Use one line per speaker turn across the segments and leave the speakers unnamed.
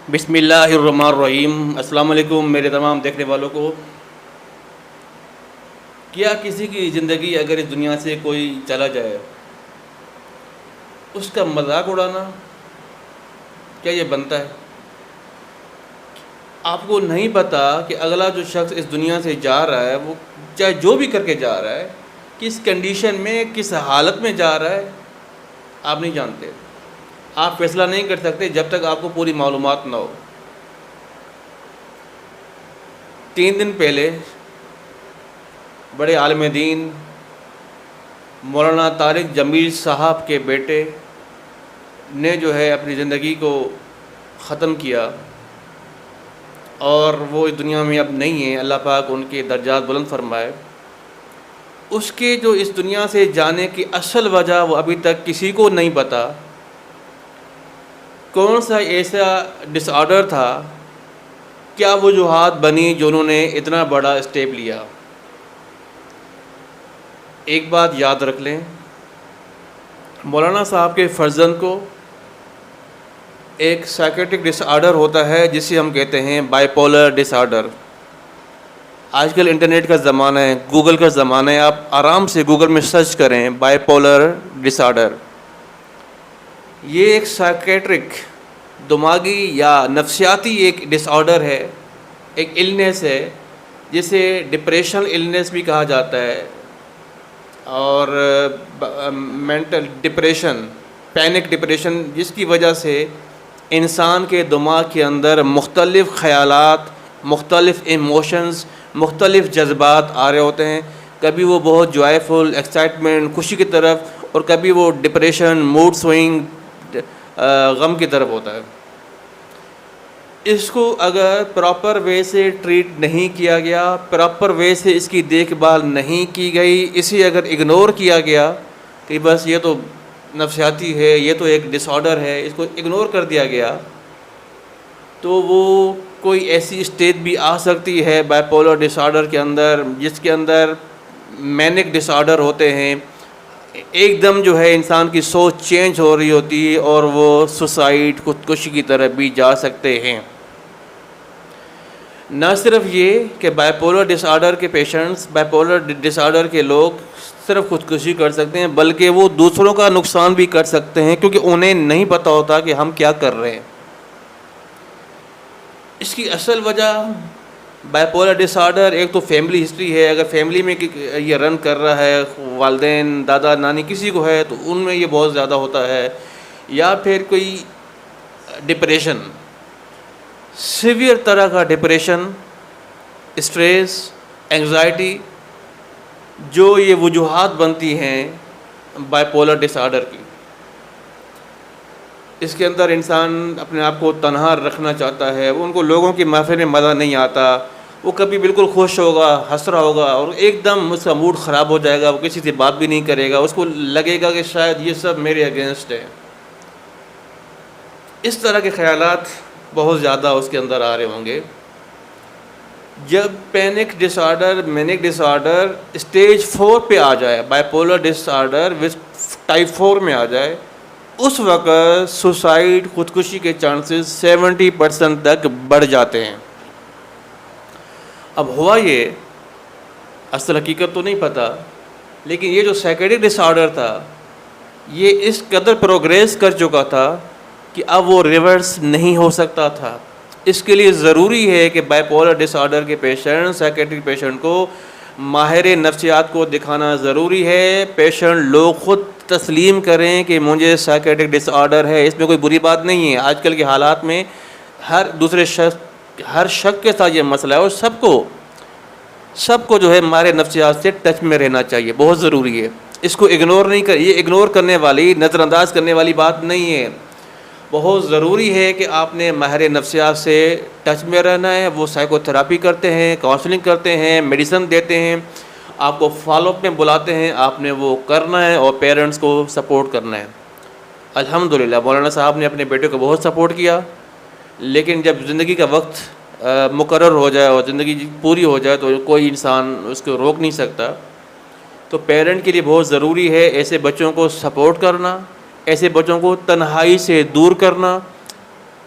بسم اللہ الرحمن الرحیم۔ السلام علیکم میرے تمام دیکھنے والوں کو۔ کیا کسی کی زندگی اگر اس دنیا سے کوئی چلا جائے اس کا مذاق اڑانا کیا یہ بنتا ہے؟ آپ کو نہیں پتہ کہ اگلا جو شخص اس دنیا سے جا رہا ہے وہ چاہے جو بھی کر کے جا رہا ہے، کس کنڈیشن میں، کس حالت میں جا رہا ہے، آپ نہیں جانتے۔ آپ فیصلہ نہیں کر سکتے جب تک آپ کو پوری معلومات نہ ہو۔ 3 دن پہلے بڑے عالم دین مولانا طارق جمیل صاحب کے بیٹے نے جو ہے اپنی زندگی کو ختم کیا، اور وہ اس دنیا میں اب نہیں ہیں۔ اللہ پاک ان کے درجات بلند فرمائے۔ اس کے جو اس دنیا سے جانے کی اصل وجہ وہ ابھی تک کسی کو نہیں پتہ۔ کون سا ایسا ڈس آرڈر تھا، کیا وجوہات بنی جو انہوں نے اتنا بڑا اسٹیپ لیا؟ ایک بات یاد رکھ لیں، مولانا صاحب کے فرزند کو ایک سائیکیٹرک ڈس آرڈر ہوتا ہے جسے ہم کہتے ہیں بائی پولر ڈس آرڈر۔ آج کل انٹرنیٹ کا زمانہ ہے، گوگل کا زمانہ ہے، آپ آرام سے گوگل میں سرچ کریں بائی پولر ڈس آرڈر۔ یہ ایک سائیکیٹرک دماغی یا نفسیاتی ایک ڈس آرڈر ہے، ایک النیس ہے جسے ڈپریشن النیس بھی کہا جاتا ہے، اور مینٹل ڈپریشن، پینک ڈپریشن، جس کی وجہ سے انسان کے دماغ کے اندر مختلف خیالات، مختلف ایموشنز، مختلف جذبات آ رہے ہوتے ہیں۔ کبھی وہ بہت جوائفل، ایکسائٹمنٹ، خوشی کی طرف، اور کبھی وہ ڈپریشن، موڈ سوئنگ، غم کی طرف ہوتا ہے۔ اس کو اگر پراپر وے سے ٹریٹ نہیں کیا گیا، پراپر وے سے اس کی دیکھ بھال نہیں کی گئی، اسے اگر اگنور کیا گیا کہ بس یہ تو نفسیاتی ہے، یہ تو ایک ڈس آرڈر ہے، اس کو اگنور کر دیا گیا، تو وہ کوئی ایسی اسٹیج بھی آ سکتی ہے بائی پولر ڈس آرڈر کے اندر جس کے اندر مینک ڈس آرڈر ہوتے ہیں۔ ایک دم جو ہے انسان کی سوچ چینج ہو رہی ہوتی ہے اور وہ سوسائڈ، خودکشی کی طرف بھی جا سکتے ہیں۔ نہ صرف یہ کہ بائی پولر ڈس آرڈر کے patients, bipolar disorder کے لوگ صرف خودکشی کر سکتے ہیں، بلکہ وہ دوسروں کا نقصان بھی کر سکتے ہیں، کیونکہ انہیں نہیں پتہ ہوتا کہ ہم کیا کر رہے ہیں۔ اس کی اصل وجہ بائی پولر ڈس آرڈر ایک تو فیملی ہسٹری ہے۔ اگر فیملی میں یہ رن کر رہا ہے، والدین، دادا، نانی کسی کو ہے تو ان میں یہ بہت زیادہ ہوتا ہے، یا پھر کوئی ڈپریشن، سیویئر طرح کا ڈپریشن، اسٹریس، انگزائٹی، جو یہ وجوہات بنتی ہیں بائی پولر ڈس آرڈر کی۔ اس کے اندر انسان اپنے آپ کو تنہا رکھنا چاہتا ہے، ان کو لوگوں کی محفل میں مزہ نہیں آتا، وہ کبھی بالکل خوش ہوگا، ہنس رہا ہوگا، اور ایک دم اس کا موڈ خراب ہو جائے گا، وہ کسی سے بات بھی نہیں کرے گا، اس کو لگے گا کہ شاید یہ سب میرے اگینسٹ ہے۔ اس طرح کے خیالات بہت زیادہ اس کے اندر آ رہے ہوں گے۔ جب panic disorder, manic disorder stage 4 پہ آ جائے، bipolar disorder type 4 میں آ جائے، اس وقت سوسائڈ، خودکشی کے چانسز 70% تک بڑھ جاتے ہیں۔ اب ہوا یہ، اصل حقیقت تو نہیں پتہ، لیکن یہ جو سائیکیٹرک ڈس آرڈر تھا یہ اس قدر پروگریس کر چکا تھا کہ اب وہ ریورس نہیں ہو سکتا تھا۔ اس کے لیے ضروری ہے کہ بائی پولر ڈس آرڈر کے پیشنٹ، سائیکیٹرک پیشنٹ کو ماہر نفسیات کو دکھانا ضروری ہے۔ پیشنٹ لوگ خود تسلیم کریں کہ مجھے سائیکیٹرک ڈس آرڈر ہے، اس میں کوئی بری بات نہیں ہے۔ آج کل کے حالات میں ہر شخص کے ساتھ یہ مسئلہ ہے، اور سب کو جو ہے ماہر نفسیات سے ٹچ میں رہنا چاہیے، بہت ضروری ہے۔ اس کو اگنور نہیں کر، یہ اگنور کرنے والی، نظر انداز کرنے والی بات نہیں ہے۔ بہت ضروری ہے کہ آپ نے ماہر نفسیات سے ٹچ میں رہنا ہے۔ وہ سائیکو تھراپی کرتے ہیں، کاؤنسلنگ کرتے ہیں، میڈیسن دیتے ہیں، آپ کو فالو اپ میں بلاتے ہیں، آپ نے وہ کرنا ہے اور پیرنٹس کو سپورٹ کرنا ہے۔ الحمدللہ مولانا صاحب نے اپنے بیٹے کو بہت سپورٹ کیا، لیکن جب زندگی کا وقت مقرر ہو جائے اور زندگی پوری ہو جائے تو کوئی انسان اس کو روک نہیں سکتا۔ تو پیرنٹ کے لیے بہت ضروری ہے ایسے بچوں کو سپورٹ کرنا، ایسے بچوں کو تنہائی سے دور کرنا،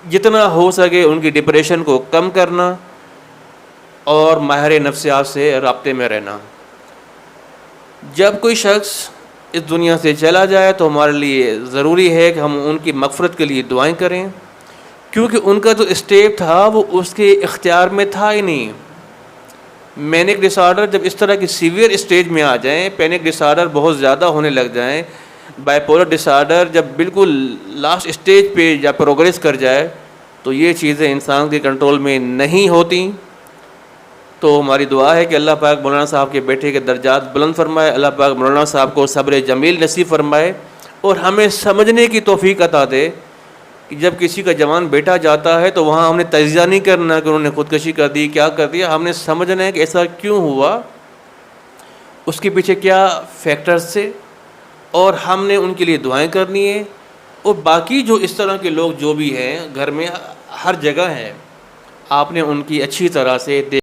جتنا ہو سکے ان کی ڈپریشن کو کم کرنا اور ماہر نفسیات سے رابطے میں رہنا. جب کوئی شخص اس دنیا سے چلا جائے تو ہمارے لیے ضروری ہے کہ ہم ان کی مغفرت کے لیے دعائیں کریں، کیونکہ ان کا جو اسٹیپ تھا وہ اس کے اختیار میں تھا ہی نہیں. مینک ڈس آرڈر جب اس طرح کی سیویئر اسٹیج میں آ جائیں، پینک ڈس آرڈر بہت زیادہ ہونے لگ جائیں، بائی پولر ڈس آرڈر جب بالکل لاسٹ اسٹیج پہ یا پروگریس کر جائے، تو یہ چیزیں انسان کے کنٹرول میں نہیں ہوتی. تو ہماری دعا ہے کہ اللہ پاک مولانا صاحب کے بیٹے کے درجات بلند فرمائے، اللہ پاک مولانا صاحب کو صبر جمیل نصیب فرمائے، اور ہمیں سمجھنے کی توفیق عطا دے کہ جب کسی کا جوان بیٹا جاتا ہے تو وہاں ہم نے تجزیہ نہیں کرنا کہ انہوں نے خودکشی کر دی، کیا کر دیا. ہم نے سمجھنا ہے کہ ایسا کیوں ہوا، اس کے پیچھے کیا فیکٹرز تھے، اور ہم نے ان کے لیے دعائیں کرنی ہے. اور باقی جو اس طرح کے لوگ جو بھی ہیں گھر میں ہر جگہ ہیں، آپ نے ان کی اچھی طرح سے